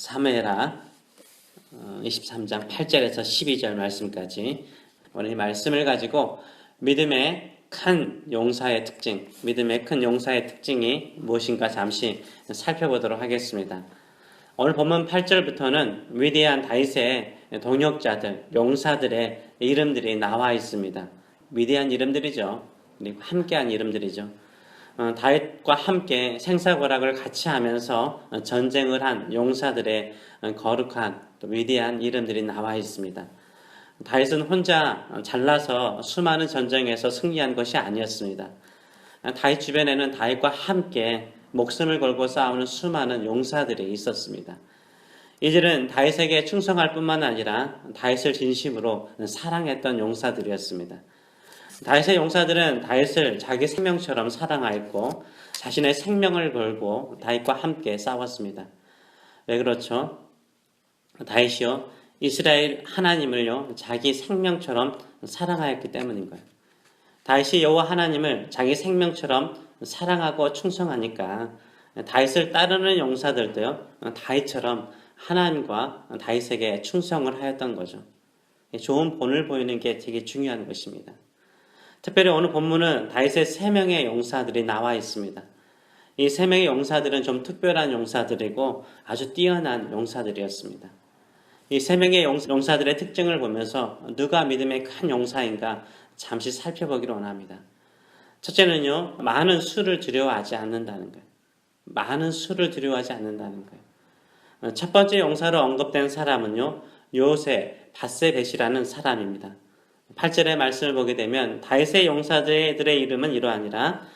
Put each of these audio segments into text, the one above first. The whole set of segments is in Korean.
사무엘하 23장 8절에서 12절 말씀까지 오늘 이 말씀을 가지고 믿음의 큰 용사의 특징, 믿음의 큰 용사의 특징이 무엇인가 잠시 살펴보도록 하겠습니다. 오늘 본문 8절부터는 위대한 다윗의 동역자들, 용사들의 이름들이 나와 있습니다. 위대한 이름들이죠. 그리고 함께한 이름들이죠. 다윗과 함께 생사고락을 같이 하면서 전쟁을 한 용사들의 거룩한 또 위대한 이름들이 나와 있습니다. 다윗은 혼자 잘나서 수많은 전쟁에서 승리한 것이 아니었습니다. 다윗 주변에는 다윗과 함께 목숨을 걸고 싸우는 수많은 용사들이 있었습니다. 이들은 다윗에게 충성할 뿐만 아니라 다윗을 진심으로 사랑했던 용사들이었습니다. 다윗의 용사들은 다윗을 자기 생명처럼 사랑하였고 자신의 생명을 걸고 다윗과 함께 싸웠습니다. 왜 그렇죠? 다윗이요 이스라엘 하나님을요 자기 생명처럼 사랑하였기 때문인 거예요. 다윗이 여호와 하나님을 자기 생명처럼 사랑하고 충성하니까 다윗을 따르는 용사들도요 다윗처럼 하나님과 다윗에게 충성을 하였던 거죠. 좋은 본을 보이는 게 되게 중요한 것입니다. 특별히 오늘 본문은 다윗의 3명의 용사들이 나와 있습니다. 이 3명의 용사들은 좀 특별한 용사들이고 아주 뛰어난 용사들이었습니다. 이 3명의 용사들의 특징을 보면서 누가 믿음의 큰 용사인가 잠시 살펴보기를 원합니다. 첫째는요, 많은 수를 두려워하지 않는다는 거예요. 많은 수를 두려워하지 않는다는 거예요. 첫 번째 용사로 언급된 사람은요, 요셉 바세벳이라는 사람입니다. 8절의 말씀을 보게 되면 다윗의 용사들의 이름은 이러하니라.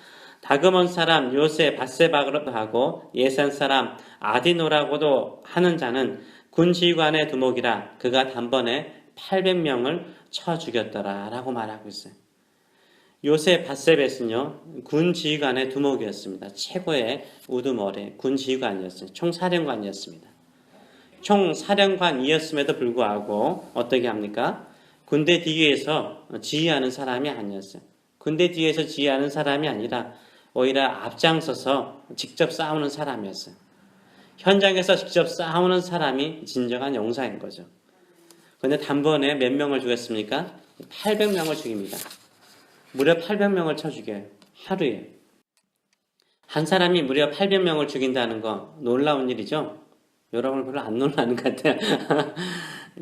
다그몬 사람 요셉 바세바라고도 하고 예산 사람 아디노라고도 하는 자는 군 지휘관의 두목이라 그가 단번에 800명을 쳐 죽였더라 라고 말하고 있어요. 요셉 바세벳은요 군 지휘관의 두목이었습니다. 최고의 우두머리 군 지휘관이었어요. 총사령관이었습니다. 총사령관이었음에도 불구하고 어떻게 합니까? 군대 뒤에서 지휘하는 사람이 아니었어요. 군대 뒤에서 지휘하는 사람이 아니라 오히려 앞장서서 직접 싸우는 사람이었어요. 현장에서 직접 싸우는 사람이 진정한 용사인 거죠. 그런데 단번에 몇 명을 죽였습니까? 800명을 죽입니다. 무려 800명을 쳐 죽여요. 하루에. 한 사람이 무려 800명을 죽인다는 거 놀라운 일이죠? 여러분 별로 안 놀라는 것 같아요.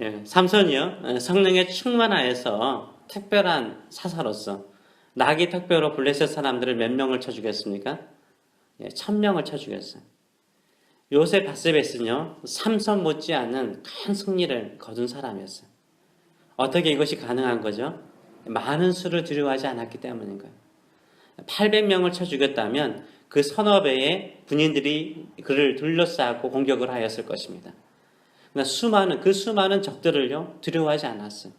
예, 삼손이요. 성령에 충만하여서 특별한 사사로서 나귀 특별로 블레셋 사람들을 몇 명을 쳐 죽였습니까? 예, 1000명을 쳐 죽였어요. 요셉 바세벳은요. 삼손 못지않은 큰 승리를 거둔 사람이었어요. 어떻게 이것이 가능한 거죠? 많은 수를 두려워하지 않았기 때문인 거예요. 800명을 쳐 죽였다면 그 서너 배의 군인들이 그를 둘러싸고 공격을 하였을 것입니다. 그러나 그 수많은 적들을요 두려워하지 않았어요.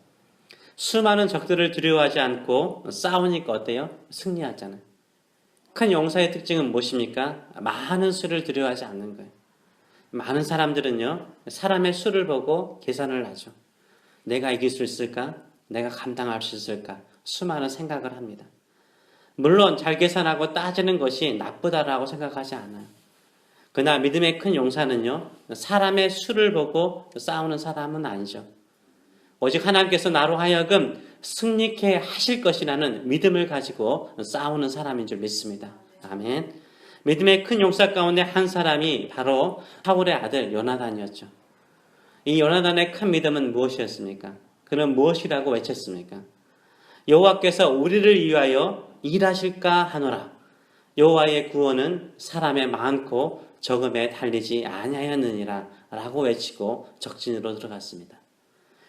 수많은 적들을 두려워하지 않고 싸우니까 어때요? 승리하잖아요. 큰 용사의 특징은 무엇입니까? 많은 수를 두려워하지 않는 거예요. 많은 사람들은요 사람의 수를 보고 계산을 하죠. 내가 이길 수 있을까? 내가 감당할 수 있을까? 수많은 생각을 합니다. 물론 잘 계산하고 따지는 것이 나쁘다라고 생각하지 않아요. 그러나 믿음의 큰 용사는요 사람의 수를 보고 싸우는 사람은 아니죠. 오직 하나님께서 나로 하여금 승리케 하실 것이라는 믿음을 가지고 싸우는 사람인 줄 믿습니다. 아멘. 믿음의 큰 용사 가운데 한 사람이 바로 사울의 아들 요나단이었죠. 이 요나단의 큰 믿음은 무엇이었습니까? 그는 무엇이라고 외쳤습니까? 여호와께서 우리를 위하여 일하실까 하노라. 여호와의 구원은 사람의 많고 적음에 달리지 아니하였느니라 라고 외치고 적진으로 들어갔습니다.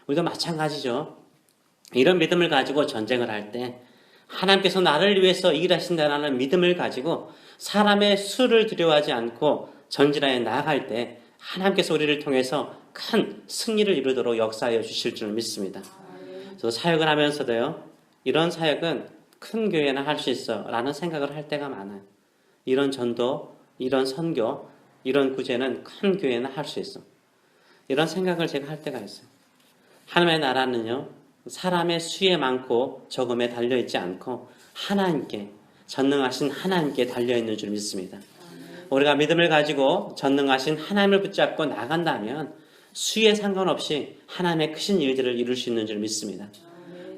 우리도 마찬가지죠. 이런 믿음을 가지고 전쟁을 할 때 하나님께서 나를 위해서 일하신다는 믿음을 가지고 사람의 수를 두려워하지 않고 전진하여 나아갈 때 하나님께서 우리를 통해서 큰 승리를 이루도록 역사하여 주실 줄 믿습니다. 저 사역을 하면서도요. 이런 사역은 큰 교회나 할 수 있어 라는 생각을 할 때가 많아요. 이런 전도, 이런 선교, 이런 구제는 큰 교회나 할 수 있어. 이런 생각을 제가 할 때가 있어요. 하나님의 나라는요. 사람의 수에 많고 적음에 달려있지 않고 하나님께 전능하신 하나님께 달려있는 줄 믿습니다. 우리가 믿음을 가지고 전능하신 하나님을 붙잡고 나간다면 수에 상관없이 하나님의 크신 일들을 이룰 수 있는 줄 믿습니다.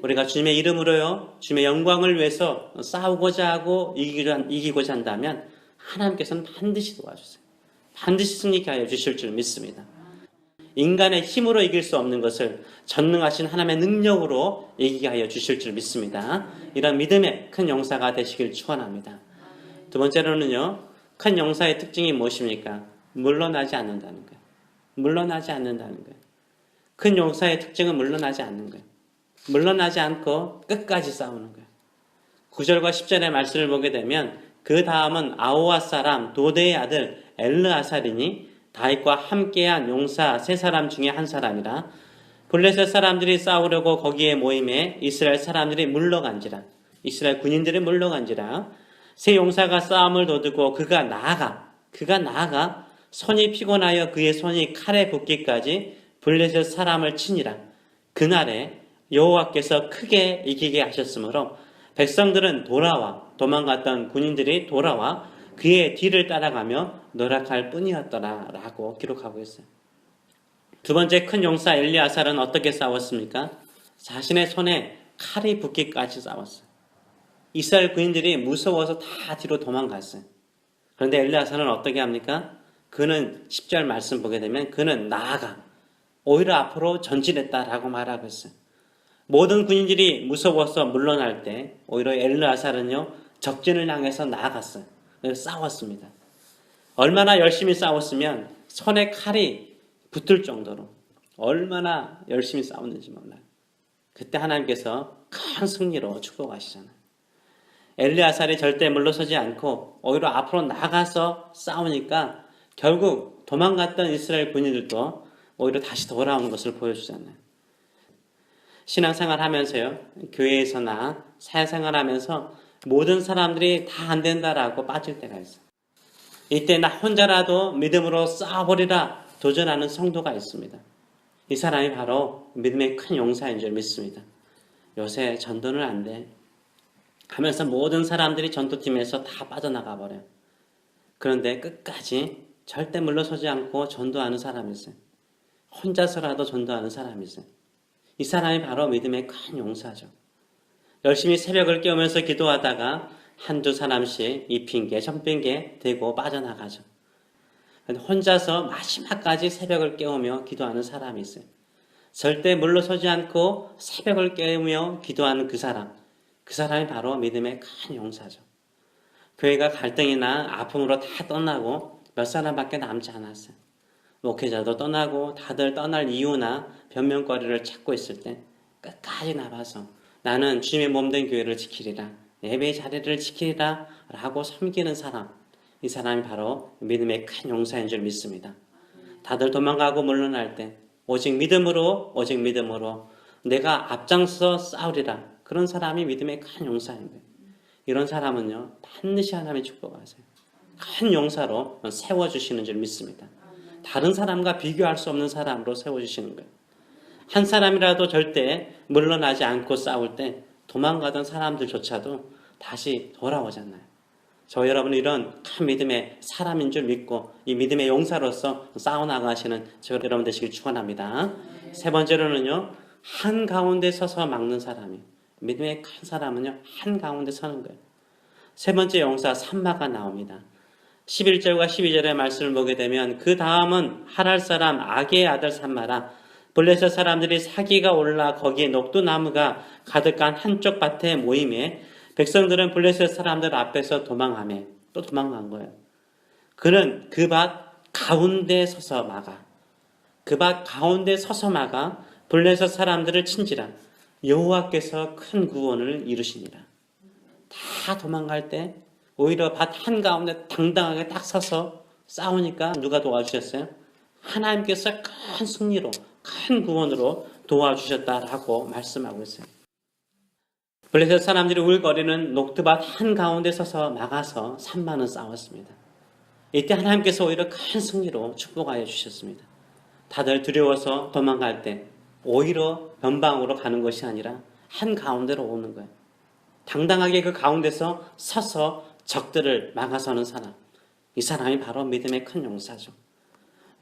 우리가 주님의 이름으로요, 주님의 영광을 위해서 싸우고자 하고 이기고자 한다면 하나님께서는 반드시 도와주세요. 반드시 승리케 하여 주실 줄 믿습니다. 인간의 힘으로 이길 수 없는 것을 전능하신 하나님의 능력으로 이기게 하여 주실 줄 믿습니다. 이런 믿음의 큰 용사가 되시길 축원합니다. 두 번째로는요, 큰 용사의 특징이 무엇입니까? 물러나지 않는다는 거예요. 물러나지 않는다는 거예요. 큰 용사의 특징은 물러나지 않는 거예요. 물러나지 않고 끝까지 싸우는 거예요. 9절과 10절의 말씀을 보게 되면 그 다음은 아호와 사람 도대의 아들 엘르아살이니 다윗과 함께한 용사 세 사람 중에 한 사람이라. 블레셋 사람들이 싸우려고 거기에 모임에 이스라엘 사람들이 물러간지라. 이스라엘 군인들이 물러간지라. 세 용사가 싸움을 도두고 그가 나아가 손이 피곤하여 그의 손이 칼에 붙기까지 블레셋 사람을 치니라. 그날에 여호와께서 크게 이기게 하셨으므로 백성들은 도망갔던 군인들이 돌아와 그의 뒤를 따라가며 노력할 뿐이었더라 라고 기록하고 있어요. 두 번째 큰 용사 엘리아살은 어떻게 싸웠습니까? 자신의 손에 칼이 붙기까지 싸웠어요. 이스라엘 군인들이 무서워서 다 뒤로 도망갔어요. 그런데 엘리아살은 어떻게 합니까? 그는 10절 말씀 보게 되면 그는 오히려 앞으로 전진했다라고 말하고 있어요. 모든 군인들이 무서워서 물러날 때 오히려 엘르아살은요 적진을 향해서 나아갔어요. 싸웠습니다. 얼마나 열심히 싸웠으면 손에 칼이 붙을 정도로 얼마나 열심히 싸웠는지 몰라요. 그때 하나님께서 큰 승리로 축복하시잖아요. 엘르아살이 절대 물러서지 않고 오히려 앞으로 나가서 싸우니까 결국 도망갔던 이스라엘 군인들도 오히려 다시 돌아오는 것을 보여주잖아요. 신앙생활 하면서요, 교회에서나 사회생활 하면서 모든 사람들이 다 안 된다라고 빠질 때가 있어요. 이때 나 혼자라도 믿음으로 싸워버리라 도전하는 성도가 있습니다. 이 사람이 바로 믿음의 큰 용사인 줄 믿습니다. 요새 전도는 안 돼 하면서 모든 사람들이 전도팀에서 다 빠져나가 버려요. 그런데 끝까지 절대 물러서지 않고 전도하는 사람이 있어요. 혼자서라도 전도하는 사람이 있어요. 이 사람이 바로 믿음의 큰 용사죠. 열심히 새벽을 깨우면서 기도하다가 한두 사람씩 이 핑계 저 핑계 대고 빠져나가죠. 혼자서 마지막까지 새벽을 깨우며 기도하는 사람이 있어요. 절대 물러서지 않고 새벽을 깨우며 기도하는 그 사람이 바로 믿음의 큰 용사죠. 교회가 갈등이나 아픔으로 다 떠나고 몇 사람밖에 남지 않았어요. 목회자도 떠나고 다들 떠날 이유나 변명거리를 찾고 있을 때 끝까지 나가서 나는 주님의 몸된 교회를 지키리라, 예배의 자리를 지키리라 라고 섬기는 사람, 이 사람이 바로 믿음의 큰 용사인 줄 믿습니다. 다들 도망가고 물러날 때 오직 믿음으로 내가 앞장서 싸우리라, 그런 사람이 믿음의 큰 용사인 거예요. 이런 사람은요 반드시 하나님의 축복하세요. 큰 용사로 세워주시는 줄 믿습니다. 다른 사람과 비교할 수 없는 사람으로 세워주시는 거예요. 한 사람이라도 절대 물러나지 않고 싸울 때 도망가던 사람들조차도 다시 돌아오잖아요. 저 여러분 이런 큰 믿음의 사람인 줄 믿고 이 믿음의 용사로서 싸워나가시는 저 여러분 되시길 축원합니다. 세 번째로는요, 한가운데 서서 막는 사람이, 믿음의 큰 사람은요 한가운데 서는 거예요. 세 번째 용사 삼마가 나옵니다. 11절과 12절의 말씀을 보게 되면 그 다음은 하랄 사람 아게의 아들 삼마라. 블레셋 사람들이 사기가 올라 거기에 녹두나무가 가득한 한쪽 밭에 모임에 백성들은 블레셋 사람들 앞에서 도망하며 또 도망간 거예요. 그는 그 밭 가운데 서서 막아 블레셋 사람들을 친지라. 여호와께서 큰 구원을 이루시니라. 다 도망갈 때 오히려 밭 한가운데 당당하게 딱 서서 싸우니까 누가 도와주셨어요? 하나님께서 큰 승리로, 큰 구원으로 도와주셨다라고 말씀하고 있어요. 블레셋 사람들이 울거리는 녹두밭 한가운데 서서 막아서 3만은 싸웠습니다. 이때 하나님께서 오히려 큰 승리로 축복하여 주셨습니다. 다들 두려워서 도망갈 때 오히려 변방으로 가는 것이 아니라 한가운데로 오는 거예요. 당당하게 그 가운데서 서서 적들을 막아서는 사람. 이 사람이 바로 믿음의 큰 용사죠.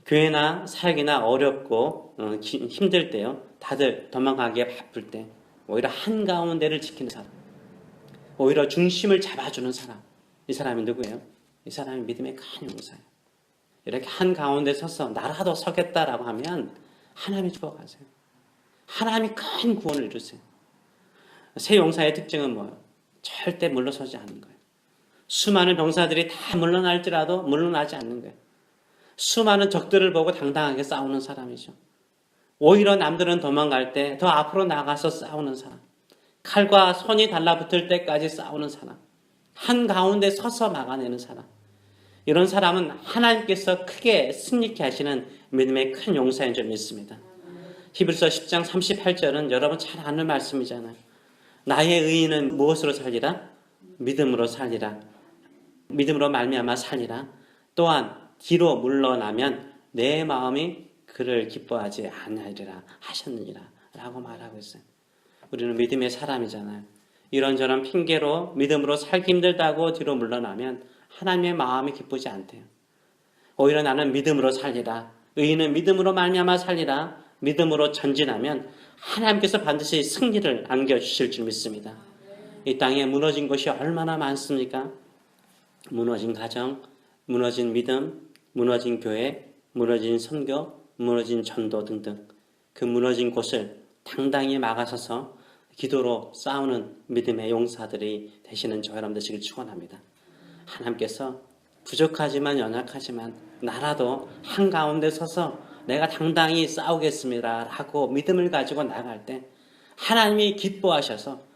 교회나 사역이나 어렵고 힘들 때요. 다들 도망가기에 바쁠 때 오히려 한가운데를 지키는 사람, 오히려 중심을 잡아주는 사람, 이 사람이 누구예요? 이 사람이 믿음의 큰 용사예요. 이렇게 한가운데 서서 나라도 서겠다라고 하면 하나님이 주어가세요. 하나님이 큰 구원을 이루세요. 새 용사의 특징은 뭐예요? 절대 물러서지 않는 거예요. 수많은 병사들이 다 물러날지라도 물러나지 않는 거예요. 수많은 적들을 보고 당당하게 싸우는 사람이죠. 오히려 남들은 도망갈 때 더 앞으로 나가서 싸우는 사람, 칼과 손이 달라붙을 때까지 싸우는 사람, 한가운데 서서 막아내는 사람, 이런 사람은 하나님께서 크게 승리케 하시는 믿음의 큰 용사인 줄 믿습니다. 히브리서 10장 38절은 여러분 잘 아는 말씀이잖아요. 나의 의인은 무엇으로 살리라? 믿음으로 살리라. 믿음으로 말미암아 살리라. 또한 뒤로 물러나면 내 마음이 그를 기뻐하지 아니하리라 하셨느니라 라고 말하고 있어요. 우리는 믿음의 사람이잖아요. 이런저런 핑계로 믿음으로 살기 힘들다고 뒤로 물러나면 하나님의 마음이 기쁘지 않대요. 오히려 나는 믿음으로 살리라. 의인은 믿음으로 말미암아 살리라. 믿음으로 전진하면 하나님께서 반드시 승리를 안겨주실 줄 믿습니다. 이 땅에 무너진 것이 얼마나 많습니까? 무너진 가정, 무너진 믿음, 무너진 교회, 무너진 선교, 무너진 전도 등등 그 무너진 곳을 당당히 막아서서 기도로 싸우는 믿음의 용사들이 되시는 저 여러분 되시길 축원합니다. 하나님께서 부족하지만 연약하지만 나라도 한가운데 서서 내가 당당히 싸우겠습니다 라고 믿음을 가지고 나갈 때 하나님이 기뻐하셔서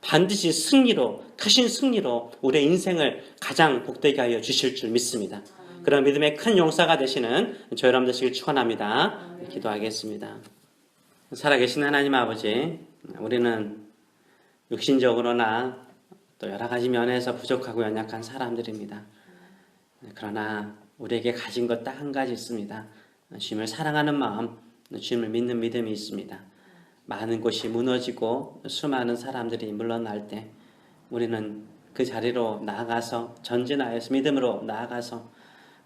반드시 승리로, 크신 승리로 우리의 인생을 가장 복되게 하여 주실 줄 믿습니다. 그런 믿음의 큰 용사가 되시는 저 여러분 되시길 축원합니다. 기도하겠습니다. 살아계신 하나님 아버지, 우리는 육신적으로나 또 여러 가지 면에서 부족하고 연약한 사람들입니다. 그러나 우리에게 가진 것 딱 한 가지 있습니다. 주님을 사랑하는 마음, 주님을 믿는 믿음이 있습니다. 많은 곳이 무너지고 수많은 사람들이 물러날 때 우리는 그 자리로 나아가서 전진하여서 믿음으로 나아가서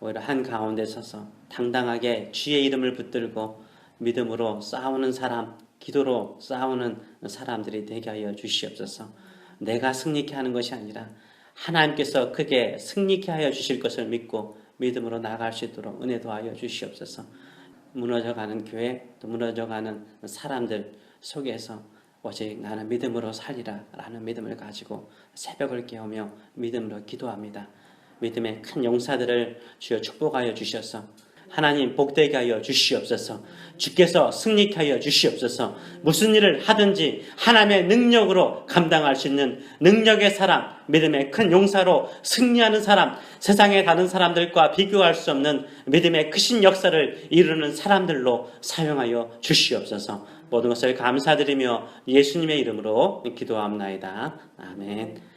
오히려 한가운데 서서 당당하게 주의 이름을 붙들고 믿음으로 싸우는 사람, 기도로 싸우는 사람들이 되게 하여 주시옵소서. 내가 승리케 하는 것이 아니라 하나님께서 크게 승리케 하여 주실 것을 믿고 믿음으로 나아갈 수 있도록 은혜 도하여 주시옵소서. 무너져가는 교회, 또 무너져가는 사람들 속에서 오직 나는 믿음으로 살리라 라는 믿음을 가지고 새벽을 깨우며 믿음으로 기도합니다. 믿음의 큰 용사들을 주여 축복하여 주셔서 하나님 복되게 하여 주시옵소서. 주께서 승리케 하여 주시옵소서. 무슨 일을 하든지 하나님의 능력으로 감당할 수 있는 능력의 사람, 믿음의 큰 용사로 승리하는 사람, 세상의 다른 사람들과 비교할 수 없는 믿음의 크신 역사를 이루는 사람들로 사용하여 주시옵소서. 모든 것을 감사드리며 예수님의 이름으로 기도합나이다. 아멘.